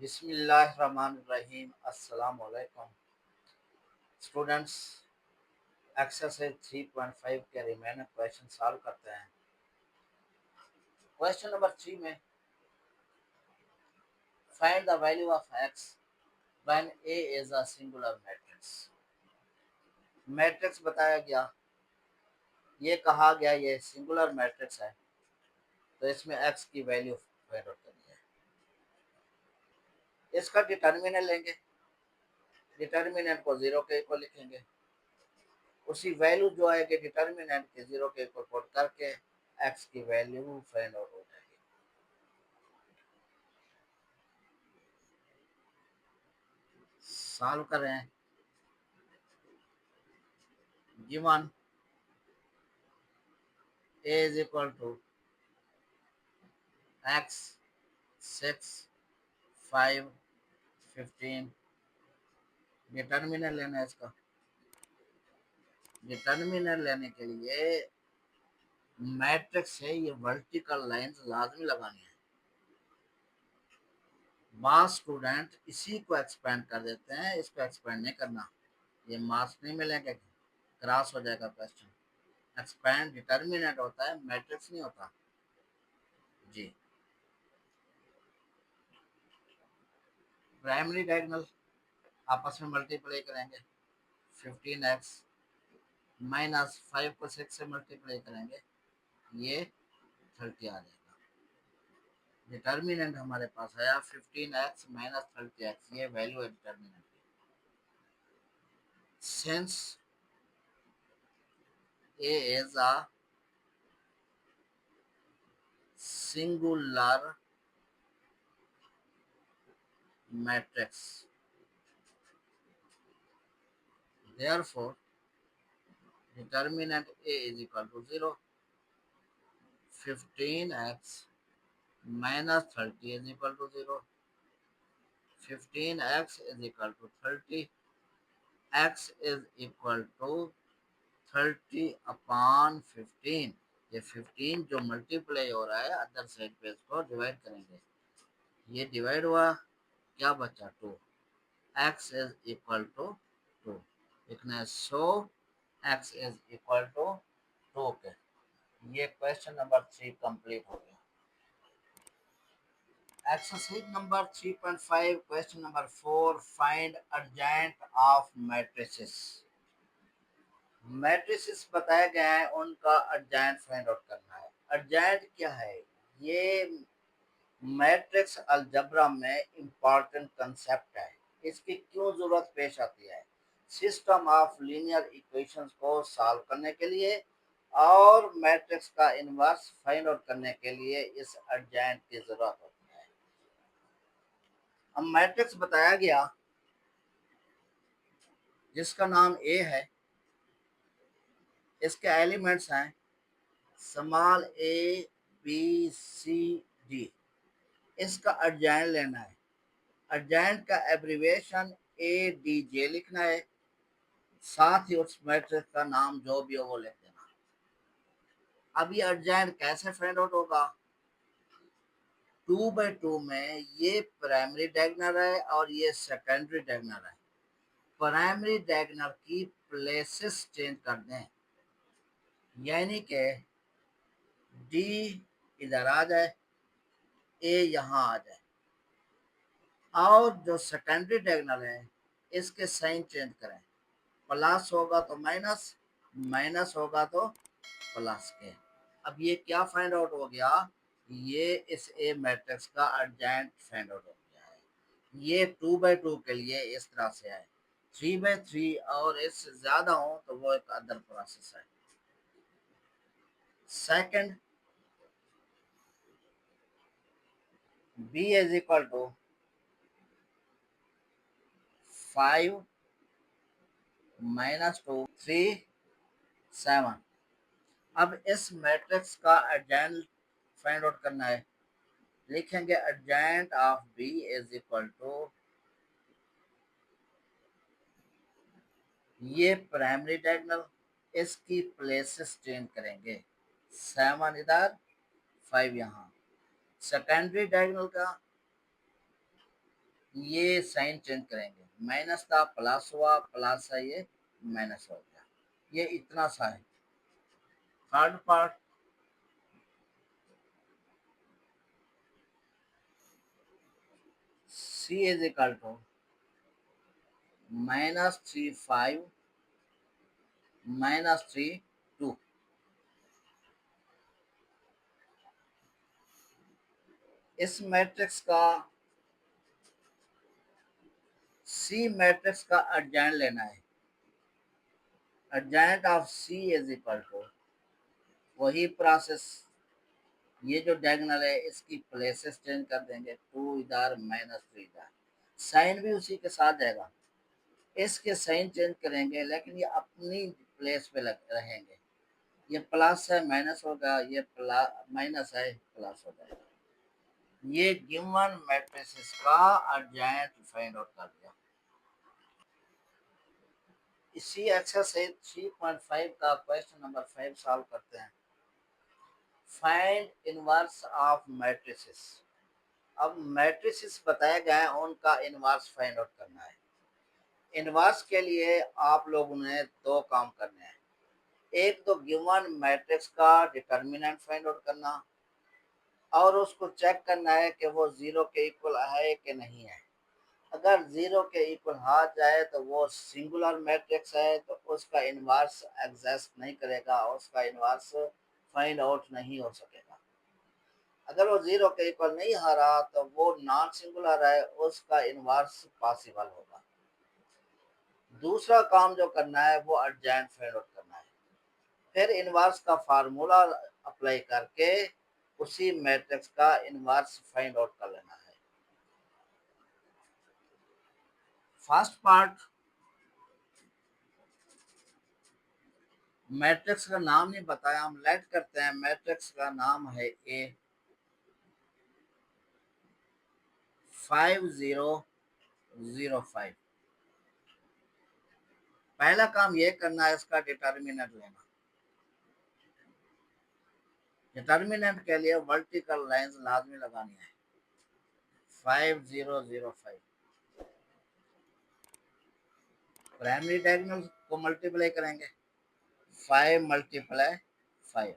बिस्मिल्लाहिर्रहमानिर्रहीम। अस्सलाम वालेकुम स्टूडेंट्स। एक्सरसाइज 3.5 के रिमेनिंग क्वेश्चन सॉल्व करते हैं। क्वेश्चन नंबर 3 में find the value of x when A is a singular matrix. Matrix बताया गया, ये कहा गया ये सिंगुलर मैट्रिक्स है, तो इसमें एक्स की वैल्यू फाइंड आउट करनी है। इसका डिटर्मिनेंट लेंगे, डिटर्मिनेंट को जीरो के इक्वल लिखेंगे, उसी वैल्यू जो आएगी डिटर्मिनेंट के जीरो के इक्वल पुट करके एक्स की वैल्यू फाइंड आउट हो जाएगी। सॉल्व कर रहे हैं। Given a is equal to x 6 5 15। Determinant लेना है इसका। डिटर्मिनेंट लेने के लिए मैट्रिक्स है, ये वर्टिकल लाइंस लाजमी लगानी है। मास स्टूडेंट इसी को एक्सपेंड कर देते हैं, इसको एक्सपेंड नहीं करना, ये मार्क्स नहीं मिलेंगे, क्रॉस हो जाएगा क्वेश्चन। एक्सपेंड डिटर्मिनेंट होता है, मैट्रिक्स नहीं होता जी। प्राइमरी डायगोनल आपस में मल्टीप्लाई करेंगे, 15x माइनस 5 को 6 से मल्टीप्लाई करेंगे, ये 30 आ जाएगा। डिटर्मिनेंट हमारे पास आया 15x माइनस 30x, ये वैल्यू है डिटर्मिनेंट की। Since a is a singular matrix, therefore determinant a is equal to 0। 15x minus 30 is equal to 0। 15x is equal to 30, x is equal to 30 upon 15। ये 15 जो multiply हो रहा है other side पे इसको divide करेंगे, ये डिवाइड हुआ, क्या बचा 2। x इज इक्वल टू 2 लिखना है। सो x इज इक्वल टू 2 के। ये क्वेश्चन नंबर 3 कंप्लीट हो गया। Exercise number 3.5 question number 4, find urgent of matrices. Matrices बताया गया है, उनका अर्जेंट फाइंड आउट करना है। अर्जेंट क्या है? ये मैट्रिक्स अलजब्रा में इम्पॉर्टेंट कंसेप्ट है। इसकी क्यों जरूरत पेश आती है? सिस्टम ऑफ लीनियर इक्वेशंस को सॉल्व करने के लिए और मैट्रिक्स का इनवर्स फाइंड आउट करने के लिए इस अर्जेंट की जरूरत होती है। अब मैट्रिक्स बताया गया जिसका नाम ए है, इसके एलिमेंट्स हैं small A B C D. इसका अर्जेंट लेना है। अर्जेंट का एब्रीवेशन ए डी जे लिखना है, साथ ही उस मैट्रिक्स का नाम जो भी हो वो लिख देना। अब ये अर्जेंट कैसे फाइंड आउट होगा? 2/2 में ये प्राइमरी डायगोनल है और ये सेकेंडरी डायगोनल है। प्राइमरी डायगोनल की प्लेसेस चेंज कर दें, यानी कि डी इधर आ जाए, ए यहाँ आ जाए, और जो सेकेंडरी डायगोनल है इसके साइन चेंज करें। प्लस होगा तो माइनस, माइनस होगा तो प्लस के। अब ये क्या फाइंड आउट हो गया? ये इस ए मैट्रिक्स का अर्जेंट फाइंड आउट हो गया है। ये 2/2 के लिए इस तरह से है, 3/3 और इससे ज्यादा हो तो वो एक अदर प्रोसेस है। Second, b is equal to 5 minus 2 3 7। अब इस मैट्रिक्स का अर्जेंट फाइंड आउट करना है। लिखेंगे adjoint of b is equal to, ये प्राइमरी डायगोनल, इसकी प्लेसेस चेंज करेंगे, 7 इधर 5 यहाँ। सेकेंडरी डायगोनल का ये साइन चेंज करेंगे, माइनस था प्लस हुआ, प्लस है ये माइनस हो गया, ये इतना सा है। Third part, C is equal to -3 5 -3 2। इस मैट्रिक्स का सी मैट्रिक्स का एडजॉइंट लेना है। Adjoint of C is equal to वही प्रोसेस, ये जो डायगोनल है इसकी प्लेसेस चेंज कर देंगे, 2 इधर -3 इधर, साइन भी उसी के साथ जाएगा, इसके साइन चेंज करेंगे लेकिन ये अपनी प्लेस पे लग रहेंगे। ये प्लस है माइनस होगा, ये प्लस माइनस है प्लस हो जाएगा। ये गिवन मैट्रिसेस का एडजॉइंट फाइंड आउट कर दिया। इसी एक्सरसाइज 3.5 का क्वेश्चन नंबर 5 सॉल्व करते हैं। Find inverse of matrices. अब मैट्रिसेस बताए गए हैं, उनका इनवर्स फाइंड आउट करना है। इनवर्स के लिए आप लोगों ने दो काम करने हैं। एक तो गिवन मैट्रिक्स का डिटर्मिनेंट फाइंड आउट करना, और उसको चेक करना है कि वो जीरो के इक्वल है कि नहीं है। अगर जीरो के इक्वल आ जाए तो वो सिंगुलर मैट्रिक्स है, तो उसका इनवर्स एग्जिस्ट नहीं करेगा, उसका इनवर्स फाइंड आउट नहीं हो सकेगा। अगर वो जीरो के इक्वल नहीं आ रहा तो वो नॉन सिंगुलर है, उसका इनवर्स पॉसिबल होगा। दूसरा काम जो करना है वो एडजॉइंट फाइंड आउट करना है। फिर इनवर्स का फार्मूला अप्लाई करके उसी मैट्रिक्स का इनवर्स फाइंड आउट कर लेना है। फर्स्ट पार्ट, मैट्रिक्स का नाम नहीं बताया, हम लेट करते हैं। मैट्रिक्स का नाम है A5005। पहला काम ये करना है, इसका डिटर्मिनेंट लेना। डिटर्मिनेंट के लिए वर्टिकल लाइंस लाजमी लगानी है। 5005 प्राइमरी डायगोनल को मल्टीप्लाई करेंगे, 5 × 5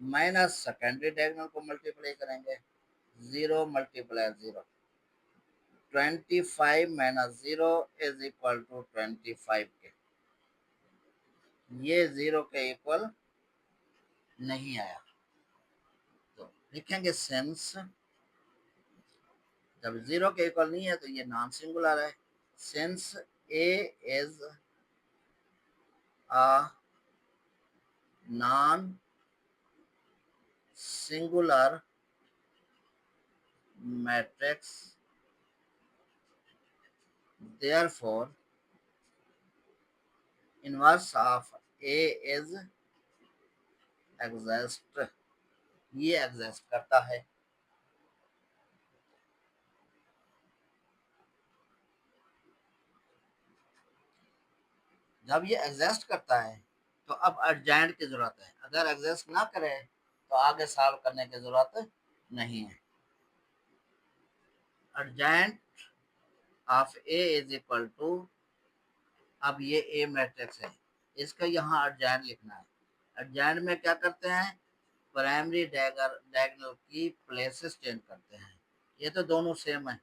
माइनस सेकेंडरी डायगोनल को मल्टीप्लाई करेंगे, 0 × 0 25 - 0 इज इक्वल टू 25 के, ये 0 के इक्वल नहीं आया तो लिखेंगे सिंस, जब 0 के इक्वल नहीं है तो ये नॉन सिंगुलर है। Since A is a non singular matrix, therefore inverse of A is exist, ये एग्जिस्ट करता है। जब ये एग्जिस्ट करता है तो अब एडजॉइंट की जरूरत है। अगर एग्जिस्ट ना करे तो आगे सॉल्व करने की जरूरत नहीं है। Adjoint of A is equal to, अब ये ए मैट्रिक्स है, इसका यहाँ एडजॉइंट लिखना है। एडजॉइंट में क्या करते हैं, प्राइमरी डायगोनल की प्लेसेस चेंज करते हैं। ये तो दोनों सेम है।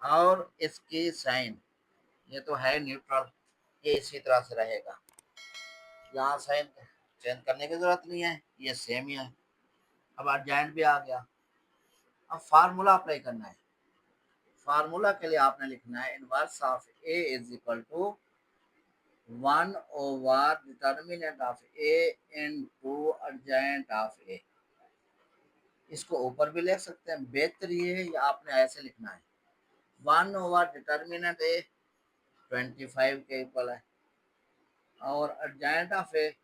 और इसकी साइन, ये तो है न्यूट्रल, ये इसी तरह से रहेगा, यहाँ साइन चेंज करने की जरूरत नहीं है, ये सेम ही है। अब एडजॉइंट भी आ गया। अब फार्मूला अप्लाई करना है। फार्मूला के लिए आपने लिखना है inverse of A is equal to 1/, determinant of A into adjoint of A. इसको ऊपर भी लिख सकते हैं, बेहतर ये है, या आपने ऐसे लिखना है 1/, डिटर्मिनेंट ए 25 के इक्वल है, और एडजॉइंट ऑफ ए,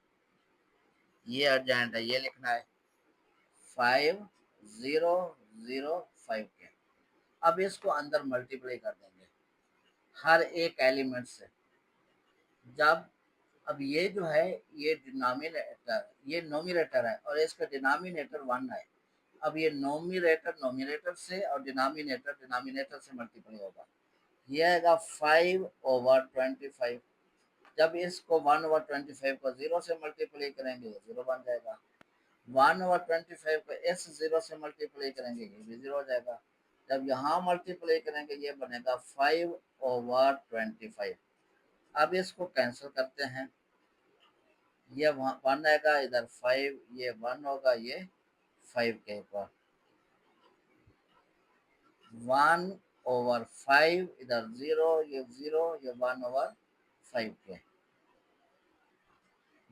ये एडजॉइंट है, ये लिखना है 5005 के। अब इसको अंदर मल्टीप्लाई कर देंगे हर एक एलिमेंट से। जब अब ये जो है ये डिनोमिनेटर, ये नोमिनेटर है और इसका डिनोमिनेटर 1 है। अब ये नोमिनेटर नोमिनेटर से और डिनोमिनेटर डिनोमिनेटर से मल्टीप्लाई होगा, ये आएगा 5/25। जब इसको 1/25 को 0 से मल्टीप्लाई करेंगे ये 0 बन जाएगा। 1/25 को इस 0 से मल्टीप्लाई करेंगे ये भी 0 हो जाएगा। जब यहाँ मल्टीप्लाई करेंगे ये बनेगा 5/25। अब इसको कैंसिल करते हैं, ये वहाँ 1 आएगा, इधर 5, ये 1 होगा, ये 5 के ऊपर 1/5, इधर 0, ये 0, ये 1/5 के।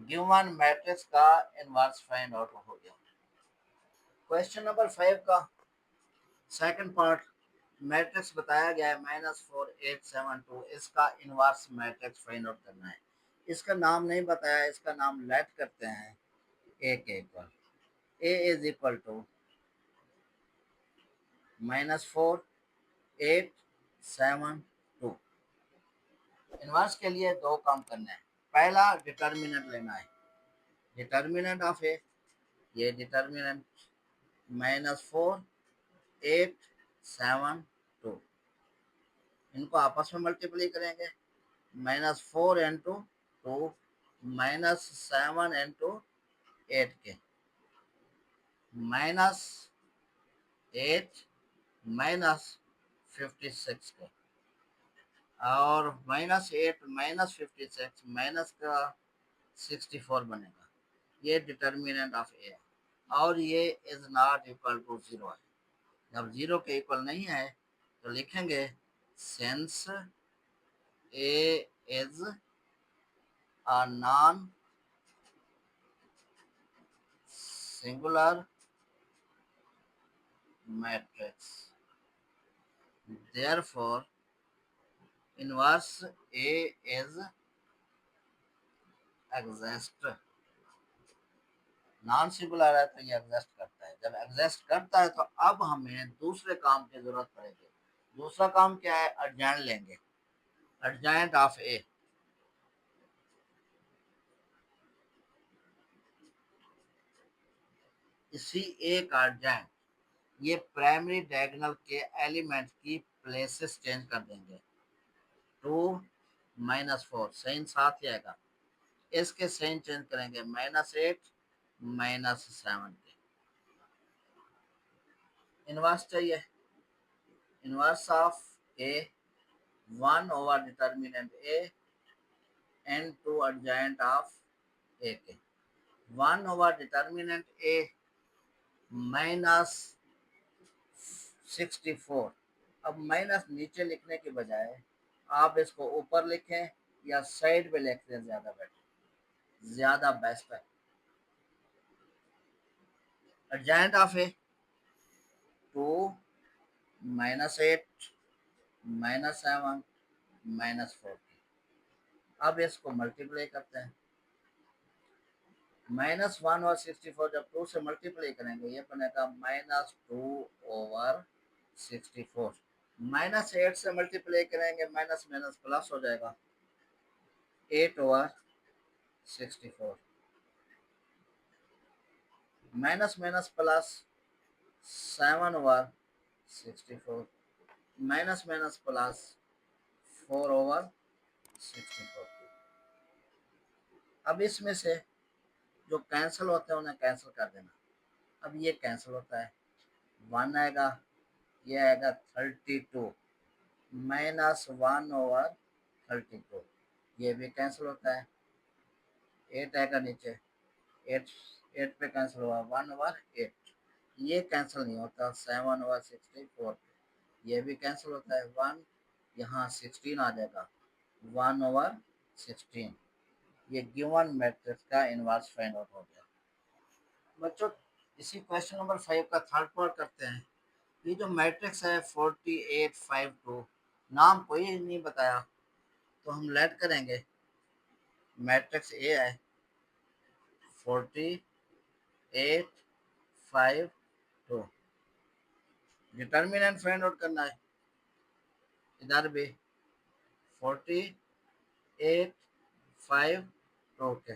गिवन मैट्रिक्स का इनवर्स फाइंड आउट हो गया। क्वेश्चन नंबर 5 का सेकंड पार्ट, मैट्रिक्स बताया गया है -4 8 7 2, इसका इनवर्स मैट्रिक्स फाइंड आउट करना है। इसका नाम नहीं बताया, इसका नाम लेट करते हैं ए के ऊपर। ए इज इक्वल टू -4 8 7 2। इनवर्स के लिए दो काम करना है। पहला डिटर्मिनेंट लेना है, डिटर्मिनेंट ऑफ ए, ये डिटर्मिनेंट -4 8 7 2, इनको आपस में मल्टीप्लाई करेंगे। -4 इंटू 2 -7 इंटू 8 के, -8 -56 के, और -8 -56 माइनस का 64 बनेगा। ये डिटर्मिनेंट ऑफ ए है और ये इज नॉट इक्वल टू 0 है। जब 0 के इक्वल नहीं है तो लिखेंगे since A is a non singular matrix, therefore inverse A is exist। Non singular है तो ये एग्जिस्ट करता है। जब एग्जिस्ट करता है तो अब हमें दूसरे काम की जरूरत पड़ेगी। दूसरा काम क्या है, एडजॉइंट लेंगे, एडजॉइंट ऑफ ए। इसी ए का एडजॉइंट, ये प्राइमरी डायगोनल के एलिमेंट की प्लेसेस चेंज कर देंगे। 2 -4 साइन साथ ही आएगा, इसके साइन चेंज करेंगे, -8 -7 के। इनवर्स चाहिए, inverse of A 1 over determinant A and to adjoint of A के। 1 ओवर डिटर्मिनेंट ए -64। अब माइनस नीचे लिखने के बजाय आप इसको ऊपर लिखें या साइड पे लिखते हैं, ज्यादा बेटर, ज्यादा बेस्ट है। एडजॉइंट ऑफ ए 2 -8 -7 -4। अब इसको मल्टीप्लाई करते हैं, -1 और 64 जब 2 से मल्टीप्लाई करेंगे ये बनेगा -2/64। -8 से मल्टीप्लाई करेंगे, माइनस माइनस प्लस हो जाएगा, 8/64। Minus minus plus 7/64, minus minus plus 4/64। अब इसमें से जो कैंसिल होते हैं उन्हें कैंसिल कर देना। अब ये कैंसिल होता है, 1 आएगा, ये आएगा 32, -1/32, ये भी कैंसिल होता है। 8 आएगा नीचे, 8 8 पे कैंसिल हुआ, 1/8, ये कैंसिल नहीं होता। 7/64, ये भी कैंसिल होता है। 1 यहाँ 16 आ जाएगा, 1/16। ये गिवन मैट्रिक्स का इनवर्स फाइंड आउट हो गया। बच्चों इसी क्वेश्चन नंबर 5 का थर्ड पार्ट करते हैं। ये जो मैट्रिक्स है 48 5 2, नाम कोई नहीं बताया तो हम लेट करेंगे। मैट्रिक्स ए है 48 5 2, डिटर्मिनेंट फाइंड आउट करना है। इधर भी 48 5 ओके,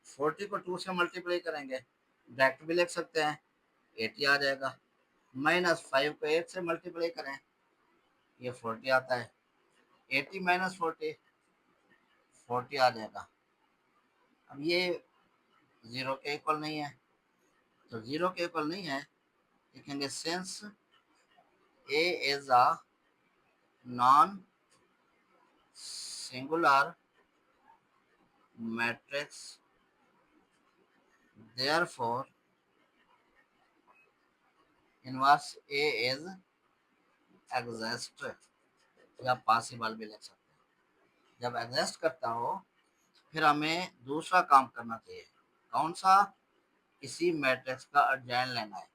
40 को 2 से मल्टीप्लाई करेंगे, डायरेक्ट भी लिख सकते हैं, 80 आ जाएगा। माइनस 5 को 8 से मल्टीप्लाई करें, ये 40 आता है। 80 माइनस 40, 40 आ जाएगा। अब ये जीरो के इक्वल नहीं है, तो जीरो के इक्वल नहीं है, लिखेंगे since A is a non singular matrix, therefore inverse A is exist, या पॉसिबल भी लिख सकते हैं। जब एग्जिस्ट करता हो फिर हमें दूसरा काम करना चाहिए। कौन सा? किसी मैट्रिक्स का अर्जाइन लेना है।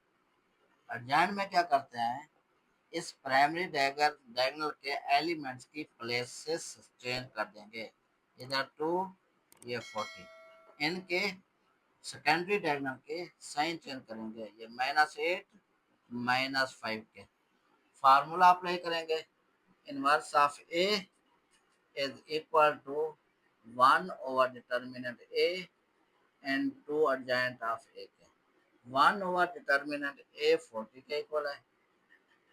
अर्जाइन में क्या करते हैं, इस प्राइमरी डायगोनल के एलिमेंट्स की प्लेसेस चेंज कर देंगे। इधर 2, ये 40, इनके सेकेंडरी डायगोनल के साइन चेंज करेंगे, ये -8 -5 के। फार्मूला अप्लाई करेंगे, inverse of A is equal to 1 over determinant A and 2 adjoint of A के। 1 ओवर डिटर्मिनेंट ए 40 के इक्वल है,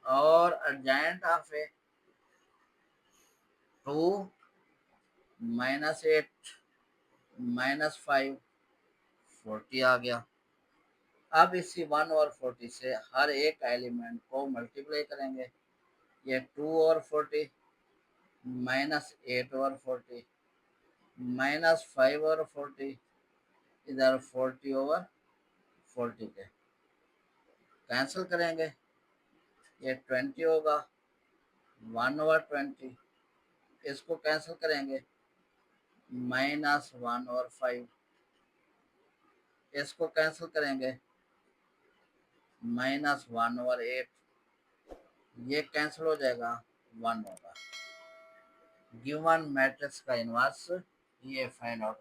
और अर्जेंट ऑफ ए 2 -8 -5, 40 आ गया। अब इसी 1 और 40 से हर एक एलिमेंट को मल्टीप्लाई करेंगे, ये 2 और 40, -8 और 40, -5 और 40, इधर 40 ओवर 40 के कैंसिल करेंगे, ये 20 होगा। 1 ओवर 20, इसको कैंसिल करेंगे, -1 और 5, इसको कैंसिल करेंगे, -1 ओवर 8, ये कैंसिल हो जाएगा, 1 होगा। गिवन मैट्रिक्स का इनवर्स ये फाइंड आउट